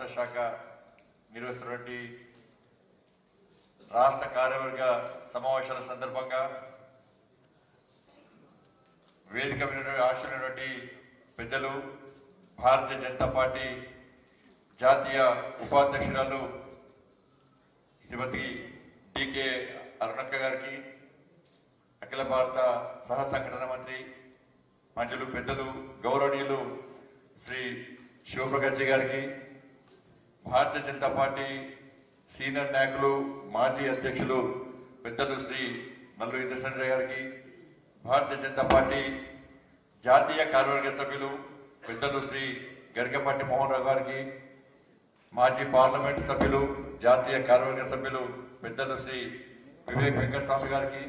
రాష్ట్ర శాఖ నిర్వహిస్తున్నటువంటి రాష్ట్ర కార్యవర్గ సమావేశాల సందర్భంగా వేదిక మీద ఆశించినటువంటి పెద్దలు భారతీయ జనతా పార్టీ జాతీయ ఉపాధ్యక్షురాలు శ్రీమతి డికే అరుణక్క గారికి, అఖిల భారత సహ సంఘటన మంత్రి మంత్రులు పెద్దలు గౌరవనీయులు శ్రీ శివప్రకాష్ గారికి, భారతీయ జనతా పార్టీ సీనియర్ నాయకులు మాజీ అధ్యక్షులు పెద్దలు శ్రీ మల్లు ఇంద్రసేన గారికి, భారతీయ జనతా పార్టీ జాతీయ కార్యవర్గ సభ్యులు పెద్దలు శ్రీ గరికపాటి మోహన్ రావు గారికి, మాజీ పార్లమెంటు సభ్యులు జాతీయ కార్యవర్గ సభ్యులు పెద్దలు శ్రీ వివేక్ వెంకటస్వామి గారికి,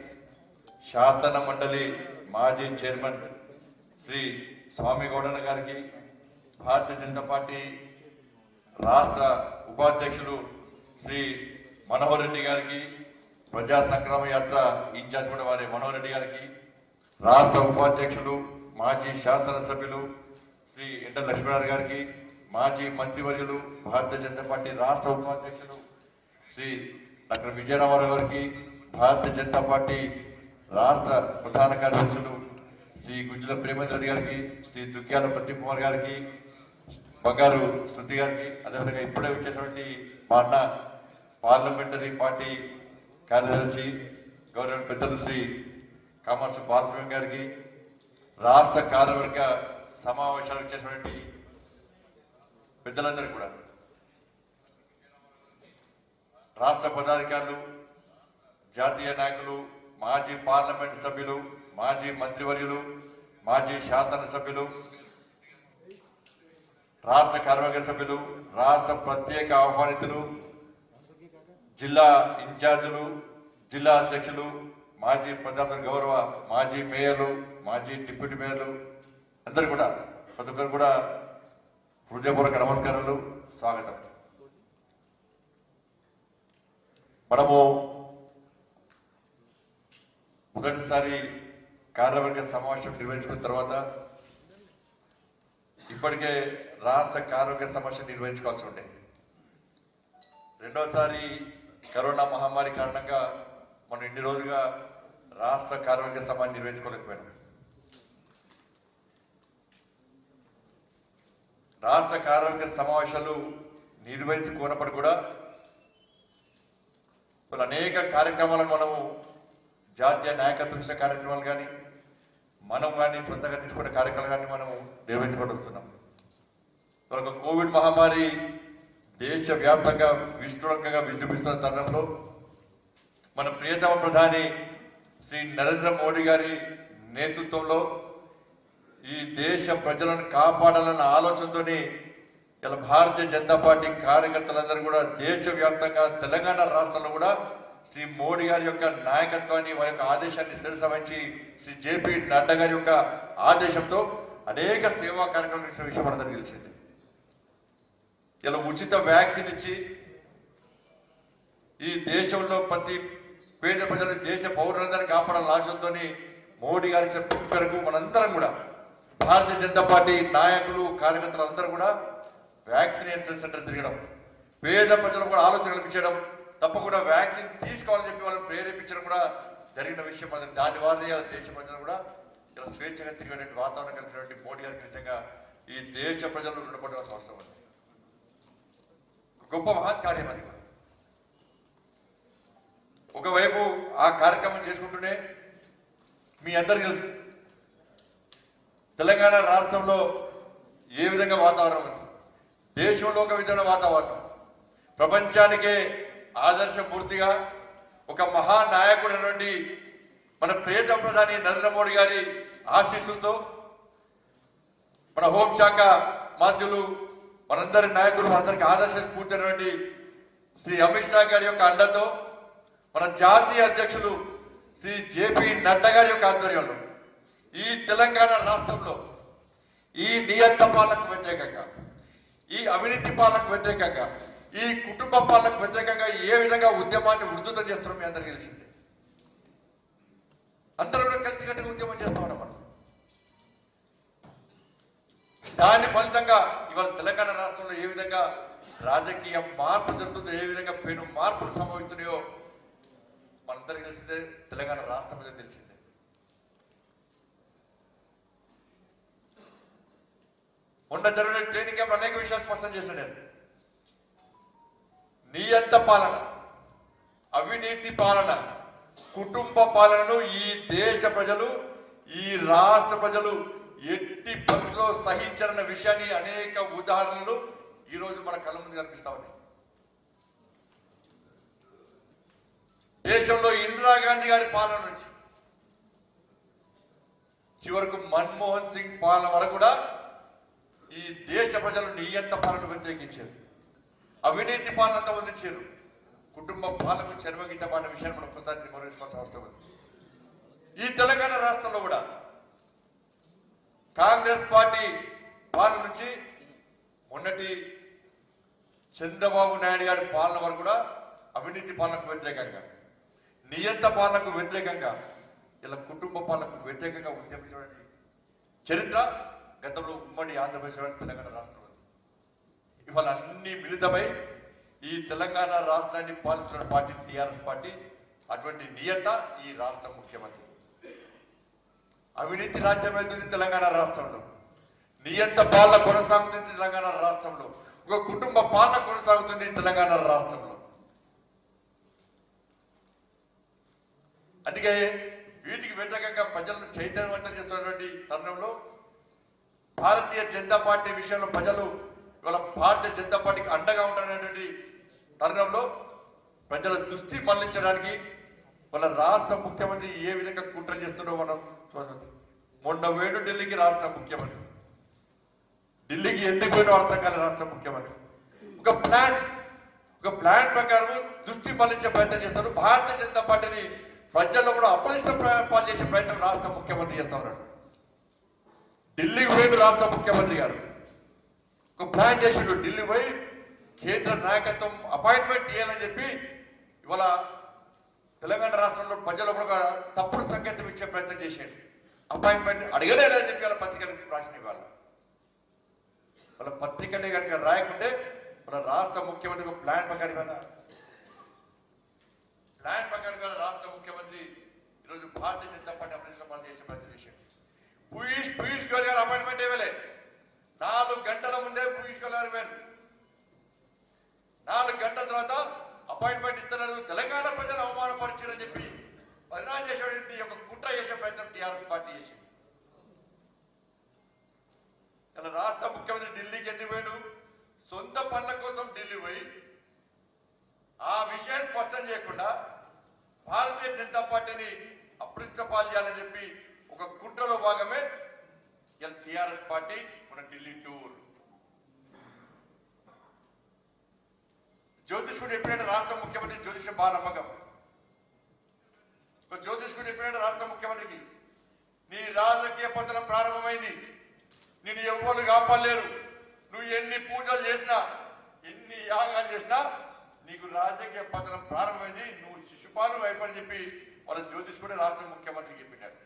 శాసన మండలి మాజీ చైర్మన్ శ్రీ స్వామి గౌడన్న గారికి, భారతీయ జనతా పార్టీ రాష్ట్ర ఉపాధ్యక్షులు శ్రీ మనోహర్ రెడ్డి గారికి, ప్రజా సంగ్రామ యాత్ర ఇన్ఛార్జ్ కూడా వారి మనోహర్ రెడ్డి గారికి, రాష్ట్ర ఉపాధ్యక్షులు మాజీ శాసనసభ్యులు శ్రీ ఎండ లక్ష్మీనారాయణ గారికి, మాజీ మంత్రివర్యులు భారతీయ జనతా పార్టీ రాష్ట్ర ఉపాధ్యక్షులు శ్రీ డాక్టర్ విజయరామారావు గారికి, భారతీయ జనతా పార్టీ రాష్ట్ర ప్రధాన కార్యదర్శులు శ్రీ గుజ్జుల ప్రేమేంద్ర రెడ్డి గారికి, శ్రీ దుగ్గ్యాల ప్రదీప్ కుమార్ గారికి, బంగారు శృతి గారికి, అదేవిధంగా ఇప్పుడే వచ్చేటువంటి మా అన్న పార్లమెంటరీ పార్టీ కార్యదర్శి గౌరవ పెద్దలు శ్రీ కామర్స్ బాలసుబ్రహ్మణ్యం గారికి, రాష్ట్ర కార్యవర్గ సమావేశాలు వచ్చేటువంటి పెద్దలందరికీ కూడా, రాష్ట్ర పదాధికారులు, జాతీయ నాయకులు, మాజీ పార్లమెంట్ సభ్యులు, మాజీ మంత్రివర్యులు, మాజీ శాసనసభ్యులు, రాష్ట్ర కార్యవర్గ సభ్యులు, రాష్ట్ర ప్రత్యేక ఆహ్వానితులు, జిల్లా ఇన్ఛార్జీలు, జిల్లా అధ్యక్షులు, మాజీ ప్రజాప్రతినిధులు, గౌరవ మాజీ మేయర్లు, మాజీ డిప్యూటీ మేయర్లు అందరూ కూడా ప్రతి ఒక్కరు కూడా హృదయపూర్వక నమస్కారాలు, స్వాగతం. మనము మొదటిసారి కార్యవర్గ సమావేశం నిర్వహించుకున్న తర్వాత ఇప్పటికే రాష్ట్ర కార్యవర్గ సమావేశం నిర్వహించుకోవాల్సి ఉండే, రెండోసారి కరోనా మహమ్మారి కారణంగా మనం ఇన్ని రోజులుగా రాష్ట్ర కార్యవర్గ సమావేశం నిర్వహించుకోలేకపోయినాం. రాష్ట్ర కార్యవర్గ సమావేశాలు నిర్వహించుకున్నప్పుడు కూడా అనేక కార్యక్రమాలను మనము జాతీయ నాయకత్వ ఇచ్చిన కార్యక్రమాలు కానీ మనం కానీ సొంతంగా తీసుకునే కార్యక్రమాలు కానీ మనము నిర్వహించుకుంటూ వస్తున్నాం. ఒక కోవిడ్ మహమ్మారి దేశవ్యాప్తంగా విస్తృతంగా విజృంభిస్తున్న తరుణంలో మన ప్రియతమ ప్రధాని శ్రీ నరేంద్ర మోడీ గారి నేతృత్వంలో ఈ దేశ ప్రజలను కాపాడాలన్న ఆలోచనతోని ఇలా భారతీయ జనతా పార్టీ కార్యకర్తలందరూ కూడా దేశవ్యాప్తంగా తెలంగాణ రాష్ట్రంలో కూడా శ్రీ మోడీ గారి యొక్క నాయకత్వాన్ని, వారి యొక్క ఆదేశాన్ని శిరసవహించి శ్రీ జేపీ నడ్డా గారి యొక్క ఆదేశంతో అనేక సేవా కార్యక్రమాలు ఇచ్చిన విషయం మనందరికీ తెలిసింది. ఇలా ఉచిత వ్యాక్సిన్ ఇచ్చి ఈ దేశంలో ప్రతి పేద ప్రజలు, దేశ పౌరులందరినీ కాపాడాలని ఆలోచనతో మోడీ గారి చెప్పిన మేరకు మనందరం కూడా భారతీయ జనతా పార్టీ నాయకులు, కార్యకర్తలు అందరూ కూడా వ్యాక్సినేషన్ సెంటర్ తిరగడం, పేద ప్రజలు కూడా ఆలోచన కల్పించడం, తప్పకుండా వ్యాక్సిన్ తీసుకోవాలని చెప్పి వాళ్ళని ప్రేరేపించడం కూడా జరిగిన విషయం. దాని వారి దేశ ప్రజలు కూడా ఇలా స్వేచ్ఛగా తిరిగేటువంటి వాతావరణం కలిగినటువంటి మోడీ గారికి నిజంగా ఈ దేశ ప్రజలు రుణపడవలసిన అవసరం ఉంది. గొప్ప మహత్ కార్యం అది. ఒకవైపు ఆ కార్యక్రమం చేసుకుంటూనే మీ అందరికీ తెలుసు తెలంగాణ రాష్ట్రంలో ఏ విధంగా వాతావరణం ఉంది, దేశంలో ఒక విధమైన వాతావరణం, ప్రపంచానికే ఆదర్శపూర్తిగా ఒక మహానాయకుడు నుండి మన ప్రియతమ ప్రధాని నరేంద్ర మోడీ గారి ఆశీస్సులతో మన హోంశాఖ మంత్రులు, మనందరి నాయకులు, మనందరికీ ఆదర్శ స్ఫూర్తి శ్రీ అమిత్ షా గారి యొక్క అండతో మన జాతీయ అధ్యక్షులు శ్రీ జేపీ నడ్డా గారి యొక్క ఆధ్వర్యంలో ఈ తెలంగాణ రాష్ట్రంలో ఈ నియంత పాలనకు వ్యతిరేకంగా, ఈ అవినీతి పాలనకు వ్యతిరేకంగా, ఈ కుటుంబ పాలనకు వ్యతిరేకంగా ఏ విధంగా ఉద్యమాన్ని ఉధృతం చేస్తున్నాం మీ అందరికీ తెలిసిందే. అందరూ కూడా కలిసికట్టుగా ఉద్యమం చేస్తా ఉన్నాం మనం. దాని ఫలితంగా ఇవాళ తెలంగాణ రాష్ట్రంలో ఏ విధంగా రాజకీయ మార్పు జరుగుతుందో, ఏ విధంగా పెను మార్పులు సంభవిస్తున్నాయో మనందరికీ తెలిసిందే, తెలంగాణ రాష్ట్రం మీద తెలిసిందే. మొన్న జరిగిన ట్రైనింగ్ క్యాంప్ అనేక విషయాలు స్పష్టం చేశాను నేను. నియంత పాలన, అవినీతి పాలన, కుటుంబ పాలనను ఈ దేశ ప్రజలు, ఈ రాష్ట్ర ప్రజలు ఎట్టి పరిస్థితుల్లో సహించరన్న విషయాన్ని అనేక ఉదాహరణలు ఈరోజు మన కళ్ళ ముందు కనిపిస్తా ఉన్నాయి. దేశంలో ఇందిరాగాంధీ గారి పాలన నుంచి చివరకు మన్మోహన్ సింగ్ పాలన వరకు కూడా ఈ దేశ ప్రజలు నియంత పాలన వ్యతిరేకించారు, అవినీతి పాలన వదిలించారు, కుటుంబ పాలనకు చెరవగిద్దమైన విషయాన్ని మనం ఒకసారి నిర్వహించుకోవాల్సిన అవసరం ఉంది. ఈ తెలంగాణ రాష్ట్రంలో కూడా కాంగ్రెస్ పార్టీ పాలన నుంచి మొన్నటి చంద్రబాబు నాయుడు గారి పాలన వరకు కూడా అవినీతి పాలనకు వ్యతిరేకంగా, నియంత పాలనకు వ్యతిరేకంగా, ఇలా కుటుంబ పాలనకు వ్యతిరేకంగా ఉద్యమించడానికి చరిత్ర గతంలో ఉమ్మడి ఆంధ్రప్రదేశ్ తెలంగాణ రాష్ట్రంలో. ఇవాళ అన్ని మిళితమై ఈ తెలంగాణ రాష్ట్రాన్ని పాలిస్తున్న పార్టీ టీఆర్ఎస్ పార్టీ. అటువంటి నియంత ఈ రాష్ట్ర ముఖ్యమంత్రి. అవినీతి రాజ్యం వెళ్తుంది తెలంగాణ రాష్ట్రంలో, నియంత పాలన కొనసాగుతుంది తెలంగాణ రాష్ట్రంలో, ఒక కుటుంబ పాలన కొనసాగుతుంది తెలంగాణ రాష్ట్రంలో. అందుకే వీటికి వ్యతిరేకంగా ప్రజలను చైతన్యవంతం చేస్తున్నటువంటి తరుణంలో భారతీయ జనతా పార్టీ విషయంలో ప్రజలు ఇవాళ భారతీయ జనతా పార్టీకి అండగా ఉంటున్నటువంటి తరుణంలో ప్రజల దృష్టి మళ్లించడానికి వాళ్ళ రాష్ట్ర ముఖ్యమంత్రి ఏ విధంగా కుట్ర చేస్తున్నారో మనం చూడండి. మొన్న వేడు ఢిల్లీకి రాష్ట్ర ముఖ్యమంత్రి, ఢిల్లీకి ఎందుకు పోయిన అర్థం కాని రాష్ట్ర ముఖ్యమంత్రి ఒక ప్లాన్ ప్రకారం దృష్టి మళ్లించే ప్రయత్నం చేస్తారు. భారతీయ జనతా పార్టీని ప్రజల్లో కూడా అప్రదిష్ట పాలు చేసే ప్రయత్నం రాష్ట్ర ముఖ్యమంత్రి చేస్తా ఉన్నాడు. ఢిల్లీకి పోయిన రాష్ట్ర ముఖ్యమంత్రి గారు ఒక ప్లాన్ చేసిండు. ఢిల్లీ పోయి కేంద్ర నాయకత్వం అపాయింట్మెంట్ ఇవ్వాలని చెప్పి ఇవాళ తెలంగాణ రాష్ట్రంలో ప్రజలకు ఒక తప్పుడు సంకేతం ఇచ్చే ప్రయత్నం చేశాడు. అపాయింట్మెంట్ అడగలేదని చెప్పి వాళ్ళ పత్రికలకు రాసిన వాళ్ళ పత్రికనే కనుక రాయకుంటే మన రాష్ట్ర ముఖ్యమంత్రి ఒక ప్లాన్ ప్రకారం రాష్ట్ర ముఖ్యమంత్రి ఈరోజు భారతీయ జనతా పార్టీ అప్రదిష్ట పాలు చేసే ప్రయత్నం చేశాడు. పీయూష్ గోయల్ గారు అపాయింట్మెంట్ ఇవ్వలే. 4 గంటల ముందే పీయూష్ గోయల్ గారు వేరు. 4 గంటల తర్వాత అపాయింట్మెంట్ ఇస్తున్నారు. తెలంగాణ ప్రజలు అవమానపరిచారని చెప్పి బదనాం చేసేటువంటి ఒక కుట్ర చేసే ప్రయత్నం టీఆర్ఎస్ పార్టీ చేసింది. ఇలా రాష్ట్ర ముఖ్యమంత్రి ఢిల్లీకి ఎందుకు పోయాడు? సొంత పనుల కోసం ఢిల్లీ పోయి ఆ విషయాన్ని స్పష్టం చేయకుండా భారతీయ జనతా పార్టీని అప్రదిష్ట పాలు చేయాలని చెప్పి ఒక కుట్రలో భాగమే ఇలా టీఆర్ఎస్ పార్టీ మన ఢిల్లీ టూర్. జ్యోతిష్కుడు ఎప్పుడైనా రాష్ట్ర ముఖ్యమంత్రి జ్యోతిష్యం బాగా నమ్మకం. జ్యోతిష్కుడు ఎప్పుడైనా రాష్ట్ర ముఖ్యమంత్రికి నీ రాజకీయ పతనం ప్రారంభమైంది, నేను ఎవ్వరు కాపాడలేరు, నువ్వు ఎన్ని పూజలు చేసినా ఎన్ని యాగాలు చేసినా నీకు రాజకీయ పతనం ప్రారంభమైంది, నువ్వు శిశుపాలు అయిపోయి చెప్పి వాళ్ళ జ్యోతిష్కుడే రాష్ట్ర ముఖ్యమంత్రికి చెప్పినాడు.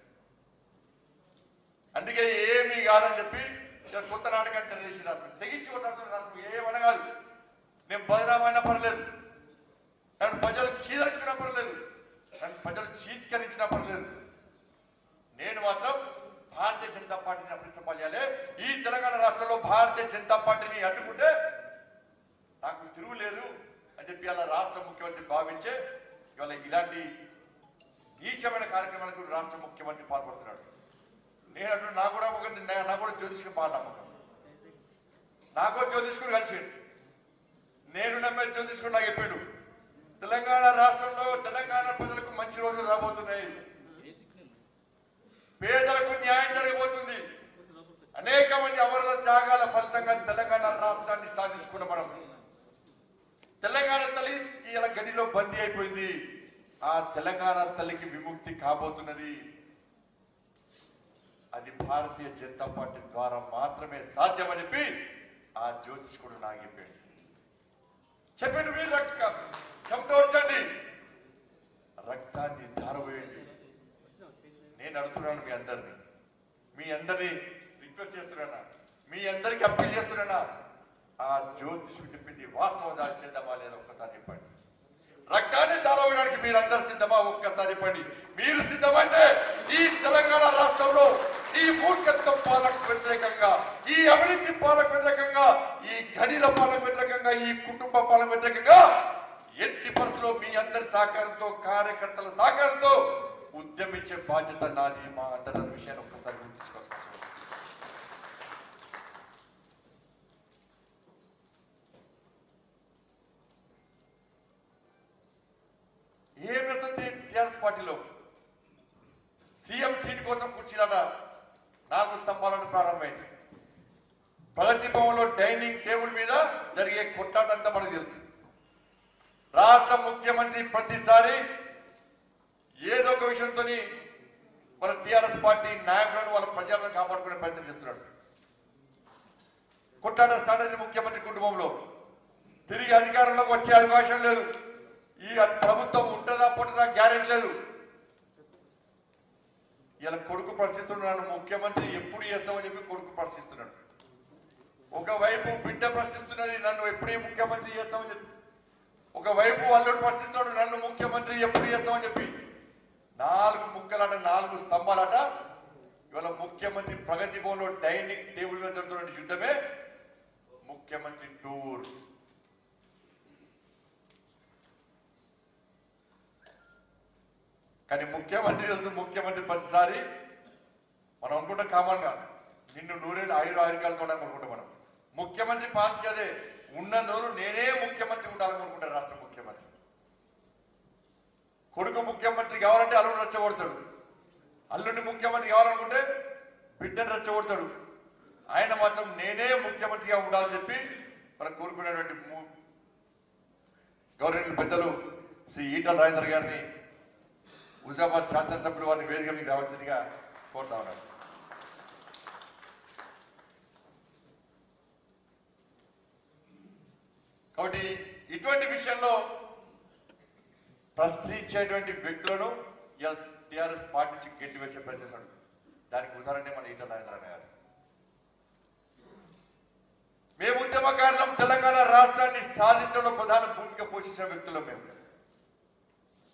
అందుకే ఏమీ కాదని చెప్పి కొత్త నాటకాన్ని తెలియజేసి రాష్ట్రం తెగించి కొట్టాల్సిన రాష్ట్రం ఏమన్నా కాదు. నేను బదనామైనా పర్లేదు, నన్ను ప్రజలు చీదరించినా పర్లేదు, నన్ను ప్రజలు చీత్కరించినా పర్లేదు, నేను మాత్రం భారతీయ జనతా పార్టీని అప్రదిష్ట పాలు చేయాలి. ఈ తెలంగాణ రాష్ట్రంలో భారతీయ జనతా పార్టీని అడ్డుకుంటే నాకు తిరుగులేదు అని చెప్పి అలా రాష్ట్ర ముఖ్యమంత్రి భావించే ఇవాళ ఇలాంటి నీచమైన కార్యక్రమాలకు రాష్ట్ర ముఖ్యమంత్రి పాల్పడుతున్నాడు. నేను అంటూ నాకు కూడా జ్యోతిష్కుడు బాగా నమ్మకం. నాకు జ్యోతిష్కుడు కలిసాడు. నేను నమ్మే జ్యోతిష్కుడు నాకు చెప్పాడు, తెలంగాణ రాష్ట్రంలో తెలంగాణ ప్రజలకు మంచి రోజులు రాబోతున్నాయి, పేదలకు న్యాయం జరగబోతుంది, అనేక మంది అమరుల త్యాగాల ఫలితంగా తెలంగాణ రాష్ట్రాన్ని సాధించుకున్న మనం. తెలంగాణ తల్లి ఇలా గడిలో బందీ అయిపోయింది, ఆ తెలంగాణ తల్లికి విముక్తి కాబోతున్నది. అది భారతీయ జనతా పార్టీ ద్వారా మాత్రమే సాధ్యమని చెప్పి ఆ జ్యోతిష్కుడు నాకు చెప్పాడు. మీరు చెమటోడ్చండి, రక్తాన్ని ధారవేయండి. నేను అడుగుతున్నాను మీ అందరినీ రిక్వెస్ట్ చేస్తున్నా, మీ అందరికీ అప్పీల్ చేస్తున్నా, ఆ జ్యోతిషుడు చెప్పింది వాస్తవం చేద్దామా లేదా ఒక్కసారి చెప్పండి. రక్తాన్ని దారవేయడానికి మీరందరూ సిద్ధమా ఒక్కసారి చెప్పండి. మీరు సిద్ధమంటే ఈ తెలంగాణ రాష్ట్రంలో ఈ మూర్ఖత్వ పాలకు వ్యతిరేకంగా, ఈ అవినీతి పాలకు వ్యతిరేకంగా, ఈ గడిల పాలకు వ్యతిరేకంగా, ఈ కుటుంబ పాలకు వ్యతిరేకంగా ఎట్టి పరిస్థితుల్లో మీ అందరి సహకారంతో, కార్యకర్తల సహకారంతో ఉద్యమించే బాధ్యత నాది. మా అందరి విషయాన్ని ఒక్కసారి గుర్తించుకోవాలి. ఏమిటంటే టీఆర్ఎస్ పార్టీలో సీఎం సీట్ కోసం కూర్చున్నాడ 4 స్తంభాలను ప్రారంభమైంది. ప్రగతి భవన్లో డైనింగ్ టేబుల్ మీద జరిగే కొట్లాటంతా మనకు తెలుసు. రాష్ట్ర ముఖ్యమంత్రి ప్రతిసారి ఏదో ఒక విషయంతో మన టీఆర్ఎస్ పార్టీ నాయకులను వాళ్ళ ప్రజలను కాపాడుకునే ప్రయత్నం చేస్తున్నాడు. కొట్లాట స్టార్ట్ అయింది ముఖ్యమంత్రి కుటుంబంలో. తిరిగి అధికారంలోకి వచ్చే అవకాశం లేదు. ఈ ప్రభుత్వం ఉంటుందా పుట్టదా గ్యారెంటీ లేదు. ఇలా కొడుకు ప్రశ్నిస్తున్నాడు. ముఖ్యమంత్రి ఎప్పుడు చేస్తామని చెప్పి కొడుకు ప్రశ్నిస్తున్నాడు. ఒకవైపు బిడ్డ ప్రశ్నిస్తున్నది, నన్ను ఎప్పుడే ముఖ్యమంత్రి చేస్తామని చెప్పి. ఒకవైపు అల్లుడు ప్రశ్నిస్తున్నాడు, నన్ను ముఖ్యమంత్రి ఎప్పుడు చేస్తామని చెప్పి. 4 ముక్కలట, 4 స్తంభాలట. ఇవాళ ముఖ్యమంత్రి ప్రగతి భవన్లో డైనింగ్ టేబుల్ మీద జరుగుతున్న యుద్ధమే ముఖ్యమంత్రి టూర్. కానీ ముఖ్యమంత్రి తెలుసు, ముఖ్యమంత్రి ప్రతిసారి మనం అనుకుంటాం కామన్ గా నిన్ను నూరేళ్ళు ఆయుర్కాలతో అనుకుంటాం. మనం ముఖ్యమంత్రి పాలించేదే ఉన్న నూరు నేనే ముఖ్యమంత్రి ఉండాలనుకుంటారు. రాష్ట్ర ముఖ్యమంత్రి కొడుకు ముఖ్యమంత్రి కావాలంటే అల్లుడు రెచ్చగొడతాడు, అల్లుడిని ముఖ్యమంత్రి కావాలనుకుంటే బిడ్డను రెచ్చగొడతాడు. ఆయన మాత్రం నేనే ముఖ్యమంత్రిగా ఉండాలని చెప్పి మనం కోరుకునేటువంటి గౌరవ పెద్దలు శ్రీ ఈటల రాజేందర్ గారిని, హుజాబాద్ శాసనసభ్యులు వారిని వేదిక మీకు రావాల్సిందిగా కోరుతా ఉన్నారు. కాబట్టి ఇటువంటి విషయంలో ప్రశ్నించేటువంటి వ్యక్తులను టీఆర్ఎస్ పార్టీ నుంచి గెట్టి వచ్చే ప్రయత్నిస్తాడు. దానికి ఉదాహరణ మన ఈటల రాజేంద్ర గారు. మేము ఉద్యమకారులం, తెలంగాణ రాష్ట్రాన్ని సాధించడంలో ప్రధాన భూమిక పోషించిన వ్యక్తులం మేము.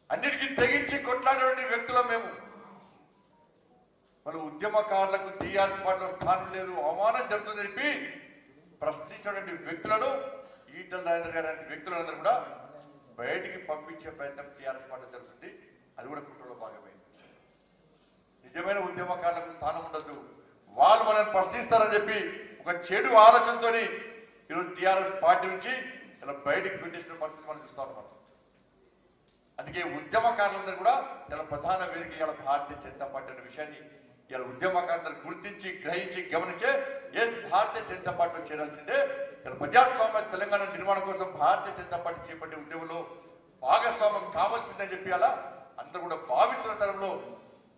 అన్నిటికీ తెగించి కొట్లాడేటువంటి వ్యక్తులం మేము. మన ఉద్యమకారులకు టీఆర్ఎస్ పార్టీలో స్థానం లేదు, అవమానం జరుగుతుందని చెప్పి ప్రశ్నించినటువంటి వ్యక్తులను ఈటల రాజేందర్ గారి లాంటి వ్యక్తులందరూ కూడా బయటికి పంపించే ప్రయత్నం టీఆర్ఎస్ పార్టీ జరుగుతుంది. అది కూడా కుట్రలో భాగమైంది. నిజమైన ఉద్యమకారులకు స్థానం ఉండదు, వాళ్ళు మనల్ని ప్రశ్నిస్తారని చెప్పి ఒక చెడు ఆలోచనతో ఈరోజు టీఆర్ఎస్ పార్టీ నుంచి ఇలా బయటికి పెట్టేసిన పరిస్థితి మనం చూస్తా ఉన్నాం. అందుకే ఉద్యమకారులందరూ కూడా ఇలా ప్రధాన వేదిక ఇలా భారతీయ జనతా పార్టీ అనే విషయాన్ని ఇలా ఉద్యమకారులందరూ గుర్తించి, గ్రహించి, గమనించే ఎస్ భారతీయ జనతా పార్టీలో చేరాల్సిందే. ఇలా ప్రజాస్వామ్య తెలంగాణ నిర్మాణం కోసం భారతీయ జనతా పార్టీ చేపట్టే ఉద్యమంలో భాగస్వామ్యం కావాల్సిందని చెప్పి అలా అందరూ కూడా భావిస్తున్న తరంలో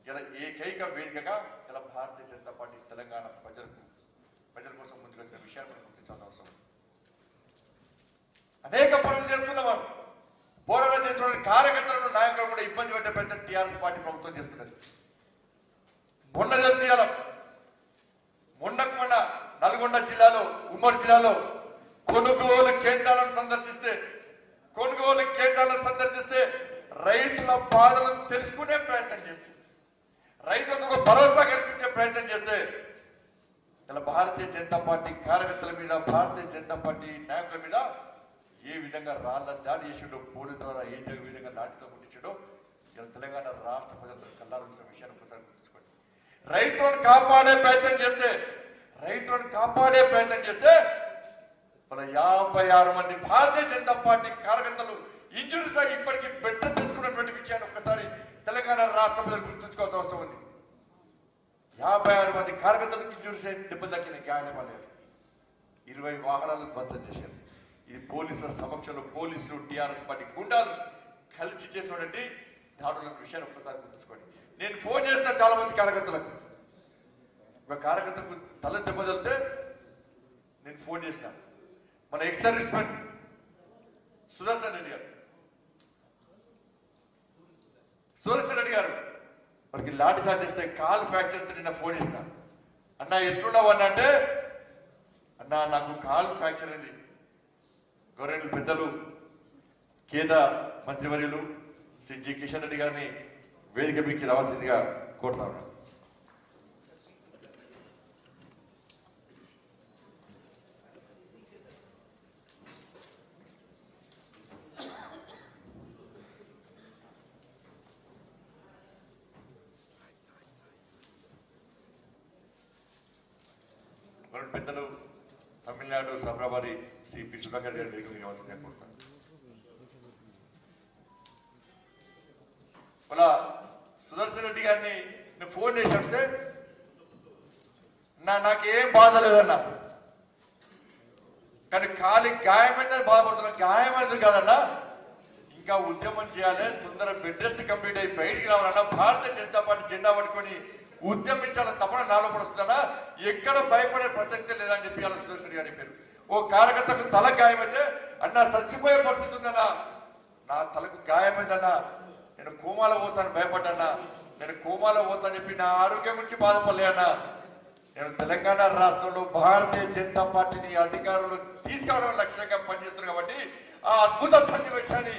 ఇలా ఏకైక వేదికగా ఇలా భారతీయ జనతా పార్టీ తెలంగాణ ప్రజల కోసం ముందుకు వచ్చిన విషయాన్ని మనం గుర్తించాల్సిన అవసరం. అనేక పనులు చేస్తున్నాం. పోరాటం చేస్తున్న కార్యకర్తలను, నాయకులను కూడా ఇబ్బంది పెట్టే ప్రయత్నం టీఆర్ఎస్ పార్టీ ప్రభుత్వం చేస్తున్నది. మొన్న తెలియాల మొన్న నల్గొండ జిల్లాలో, ఉమ్మడి జిల్లాలో కొనుగోలు కేంద్రాలను సందర్శిస్తే రైతుల బాధలను తెలుసుకునే ప్రయత్నం చేస్తే, రైతులకు ఒక భరోసా కల్పించే ప్రయత్నం చేస్తే ఇలా భారతీయ జనతా పార్టీ కార్యకర్తల మీద, భారతీయ జనతా పార్టీ నాయకుల మీద ఏ విధంగా రాళ్ల దాడి చేసిండో, పోలీసు ద్వారా ఏ విధంగా దాడితో కొట్టించాడో ఇలా తెలంగాణ రాష్ట్ర ప్రజలు కల్లాల్సిన విషయాన్ని ఒకసారి గుర్తుంచుకోండి. రైతులను కాపాడే ప్రయత్నం చేస్తే మన 56 మంది భారతీయ జనతా పార్టీ కార్యకర్తలు ఇంజురీస్ అయి ఇప్పటికీ బెట్ట తెలుసుకున్నటువంటి విషయాన్ని ఒక్కసారి తెలంగాణ రాష్ట్ర ప్రజలు గుర్తుంచుకోవాల్సిన అవసరం ఉంది. 56 మంది కార్యకర్తలకు ఇంజురీస్ అయి దెబ్బ తగ్గిన గాయపడలేదు. 20 వాహనాలు ధ్వంసం చేశారు. ఇది పోలీసుల సమక్షంలో పోలీసులు, టీఆర్ఎస్ పార్టీ గుండాలు కలిసి చేసినటువంటి దాడుల విషయాన్ని ఒక్కసారి గుర్తుంచుకోండి. నేను ఫోన్ చేసిన చాలా మంది కార్యకర్తలకు, ఒక కార్యకర్తకు తల దెబ్బ తగిలితే నేను ఫోన్ చేసిన మన ex service men Sudarshan Reddy గారు మనకి లాఠీ చార్జ్ చేస్తే కాలు ఫ్రాక్చర్ నిన్న ఫోన్ చేసిన. అన్న ఎట్లున్నావు అన్న అంటే, అన్నా నాకు కాలు ఫ్రాక్చర్ అయింది. గవర్నమెంట్ పెద్దలు కేంద్ర మంత్రివర్యులు శ్రీ జి కిషన్ రెడ్డి గారిని వేదిక మీదకి రావాల్సిందిగా కోరుతా ఉన్నాను. పెద్దలు తమిళనాడు సభ్రవారి శ్రీ పి సుధాకర్ గారి వేదిక మీద రావాల్సిందిగా కోరుతాను. అలా సుదర్శన్ రెడ్డి గారిని నేను ఫోన్ చేసి అడిగితే నాకేం బాధ లేదన్నా, కానీ కాలి గాయమైందని బాధపడుతున్నా. గాయమైనది కాదన్నా, ఇంకా ఉద్యమం చేయాలి, తొందర బెడ్ రెస్ట్ కంప్లీట్ అయ్యి బయటికి రావాలన్నా, భారతీయ జనతా పార్టీ జెండా పట్టుకొని ఉద్యమించాలని తప్పన నాలో పడుతుందన్నా, ఎక్కడ భయపడే ప్రసక్తే లేదని చెప్పి అలా సుదర్శన్ రెడ్డి గారు చెప్పారు. ఓ కార్యకర్తకు తల గాయమైతే అన్నా చచ్చిపోయే పరిస్థితి ఉందన్నా, నా తలకు గాయమైందన్నా, నేను కోమాలో పోతాను భయపడ్డా, నేను కోమాలో పోతాను చెప్పి నా ఆరోగ్యం నుంచి బాధపడలే అన్నా. నేను తెలంగాణ రాష్ట్రంలో భారతీయ జనతా పార్టీని అధికారులు తీసుకురావడం లక్ష్యంగా పనిచేస్తున్నాను కాబట్టి ఆ అద్భుత సన్నివేశాన్ని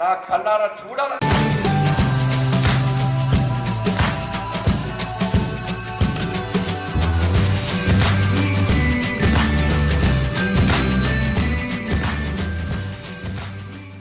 నా కళ్ళారా చూడాలని